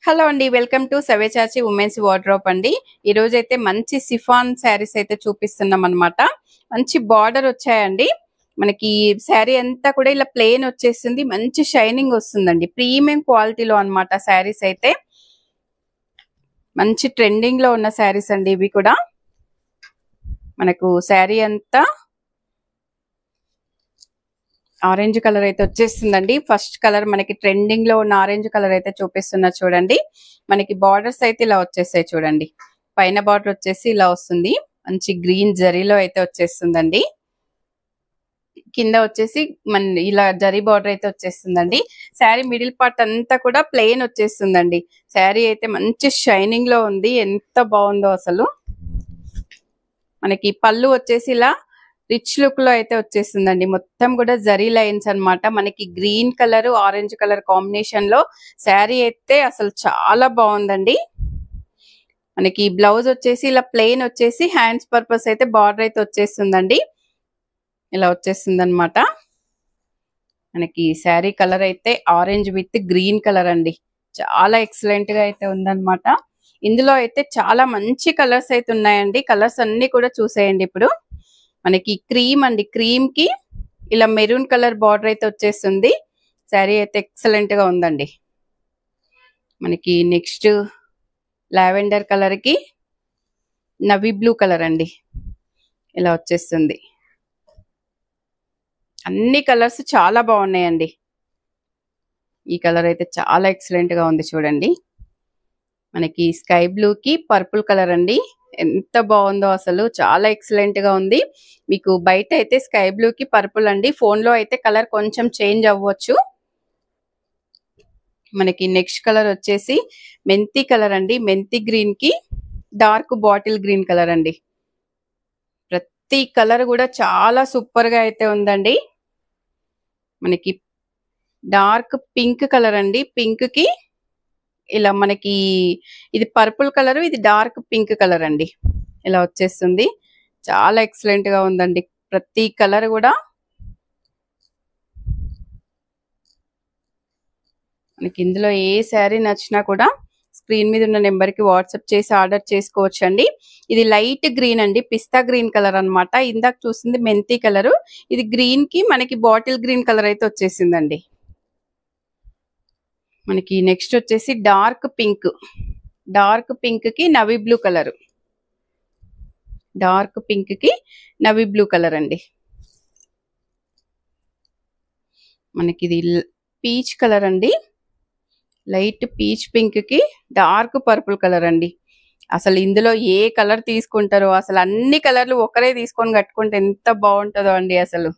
Hello అండి, welcome to సవేచాచి women's wardrobe అండి. ఈ రోజు అయితే మంచి సిఫాన్ శారీస్ అయితే చూపిస్తున్నాం అన్నమాట. మంచి బార్డర్ వచ్చాయండి. మనకి శారీ అంతా కూడా ఇలా ప్లెయిన్ వచ్చేస్తుంది, మంచి షైనింగ్ వస్తుందండి. ప్రీమియం క్వాలిటీలో అన్నమాట శారీస్ అయితే. మంచి ట్రెండింగ్ లో ఉన్న శారీస్ అండి ఇవి కూడా. మనకు శారీ అంతా ఆరెంజ్ కలర్ అయితే వచ్చేస్తుందండి. ఫస్ట్ కలర్ మనకి ట్రెండింగ్ లో ఉన్న ఆరెంజ్ కలర్ అయితే చూపిస్తున్నా చూడండి. మనకి బార్డర్స్ అయితే ఇలా వచ్చేసాయి చూడండి. పైన బార్డర్ వచ్చేసి ఇలా వస్తుంది, మంచి గ్రీన్ జరీలో అయితే వచ్చేస్తుందండి. కింద వచ్చేసి మన ఇలా జరీ బార్డర్ అయితే వచ్చేస్తుందండి. శారీ మిడిల్ పార్ట్ అంతా కూడా ప్లెయిన్ వచ్చేస్తుందండి. శారీ అయితే మంచి షైనింగ్ లో ఉంది, ఎంత బాగుందో అసలు. మనకి పళ్ళు వచ్చేసి ఇలా రిచ్ లుక్ లో అయితే వచ్చేస్తుందండి. మొత్తం కూడా జరీ లైన్స్ అన్నమాట. మనకి green colour orange colour combination లో శారీ అయితే అసలు చాలా బాగుందండి. మనకి బ్లౌజ్ వచ్చేసి ఇలా ప్లెయిన్ వచ్చేసి హ్యాండ్స్ పర్పస్ అయితే బార్డర్ అయితే వచ్చేస్తుందండి. ఇలా వచ్చేస్తుంది అనమాట. మనకి శారీ కలర్ అయితే ఆరెంజ్ విత్ గ్రీన్ కలర్ అండి. చాలా ఎక్సలెంట్ గా అయితే ఉందన్నమాట. ఇందులో అయితే చాలా మంచి కలర్స్ అయితే ఉన్నాయండి. కలర్స్ అన్ని కూడా చూసేయండి. ఇప్పుడు మనకి క్రీమ్ అండి, క్రీమ్ కి ఇలా మెరూన్ కలర్ బార్డర్ అయితే వచ్చేస్తుంది. శారీ అయితే ఎక్సలెంట్ గా ఉందండి. మనకి నెక్స్ట్ లావెండర్ కలర్ కి నవీ బ్లూ కలర్ అండి, ఇలా వచ్చేస్తుంది. అన్ని కలర్స్ చాలా బాగున్నాయండి. ఈ కలర్ అయితే చాలా ఎక్సలెంట్ గా ఉంది చూడండి. మనకి స్కై బ్లూ కి పర్పుల్ కలర్ అండి, ఎంత బాగుందో అసలు, చాలా ఎక్సలెంట్ గా ఉంది. మీకు బయట అయితే స్కై బ్లూ కి పర్పుల్ అండి, ఫోన్ లో అయితే కలర్ కొంచెం చేంజ్ అవ్వచ్చు. మనకి నెక్స్ట్ కలర్ వచ్చేసి మెంతి కలర్ అండి. మెంతి గ్రీన్ కి డార్క్ బాటిల్ గ్రీన్ కలర్ అండి. ప్రతి కలర్ కూడా చాలా సూపర్ గా అయితే ఉందండి. మనకి డార్క్ పింక్ కలర్ అండి. పింక్ కి ఇలా మనకి ఇది పర్పుల్ కలర్, ఇది డార్క్ పింక్ కలర్ అండి, ఇలా వచ్చేస్తుంది. చాలా ఎక్సలెంట్ గా ఉందండి ప్రతి కలర్ కూడా. మనకి ఇందులో ఏ శారీ నచ్చినా కూడా స్క్రీన్ మీద ఉన్న నెంబర్ కి వాట్సాప్ చేసి ఆర్డర్ చేసుకోవచ్చు అండి. ఇది లైట్ గ్రీన్ అండి, పిస్తా గ్రీన్ కలర్ అన్నమాట. ఇందాక చూసింది మెంతి కలర్, ఇది గ్రీన్ కి మనకి బాటిల్ గ్రీన్ కలర్ అయితే వచ్చేసిందండి. మనకి నెక్స్ట్ వచ్చేసి డార్క్ పింక్, డార్క్ పింక్ కి navy blue colour, dark pink కి నవీ బ్లూ కలర్ అండి. మనకి ఇది పీచ్ కలర్ అండి, లైట్ పీచ్ పింక్ కి డార్క్ పర్పుల్ కలర్ అండి. అసలు ఇందులో ఏ కలర్ తీసుకుంటారో, అసలు అన్ని కలర్లు ఒకరే తీసుకొని కట్టుకుంటే ఎంత బాగుంటుందో అండి. అసలు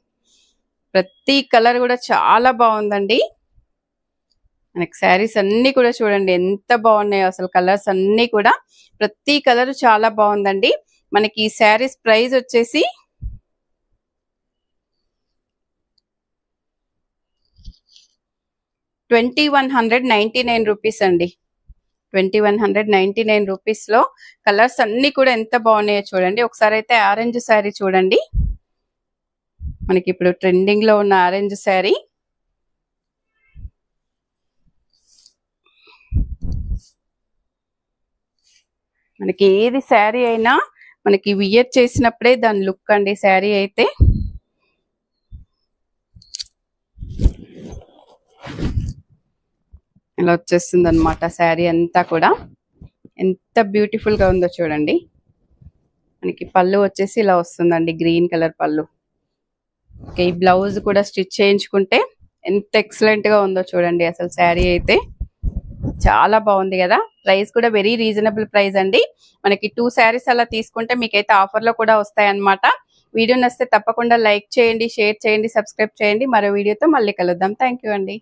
ప్రతి కలర్ కూడా చాలా బాగుందండి. మనకి శారీస్ అన్ని కూడా చూడండి ఎంత బాగున్నాయో అసలు. కలర్స్ అన్ని కూడా ప్రతి కలర్ చాలా బాగుందండి. మనకి ఈ శారీస్ ప్రైస్ వచ్చేసి ₹2199 అండి. 2199 రూపీస్ లో కలర్స్ అన్ని కూడా ఎంత బాగున్నాయో చూడండి. ఒకసారి అయితే ఆరెంజ్ శారీ చూడండి. మనకి ఇప్పుడు ట్రెండింగ్ లో ఉన్న ఆరెంజ్ శారీ. మనకి ఏది శారీ అయినా మనకి వియర్ చేసినప్పుడే దాని లుక్ అండి. శారీ అయితే ఇలా వచ్చేస్తుంది అనమాట. శారీ అంతా కూడా ఎంత బ్యూటిఫుల్ గా ఉందో చూడండి. మనకి పళ్ళు వచ్చేసి ఇలా వస్తుందండి, గ్రీన్ కలర్ పళ్ళు. ఓకే, ఈ బ్లౌజ్ కూడా స్టిచ్ చేయించుకుంటే ఎంత ఎక్సలెంట్ గా ఉందో చూడండి. అసలు శారీ అయితే చాలా బాగుంది కదా. ప్రైస్ కూడా వెరీ రీజనబుల్ ప్రైస్ అండి. మనకి 2 శారీస్ అలా తీసుకుంటే మీకైతే ఆఫర్ లో కూడా వస్తాయన్నమాట. వీడియో నచ్చితే తప్పకుండా లైక్ చేయండి, షేర్ చేయండి, సబ్స్క్రైబ్ చేయండి. మరో వీడియోతో మళ్ళీ కలుద్దాం. థ్యాంక్ యూ అండి.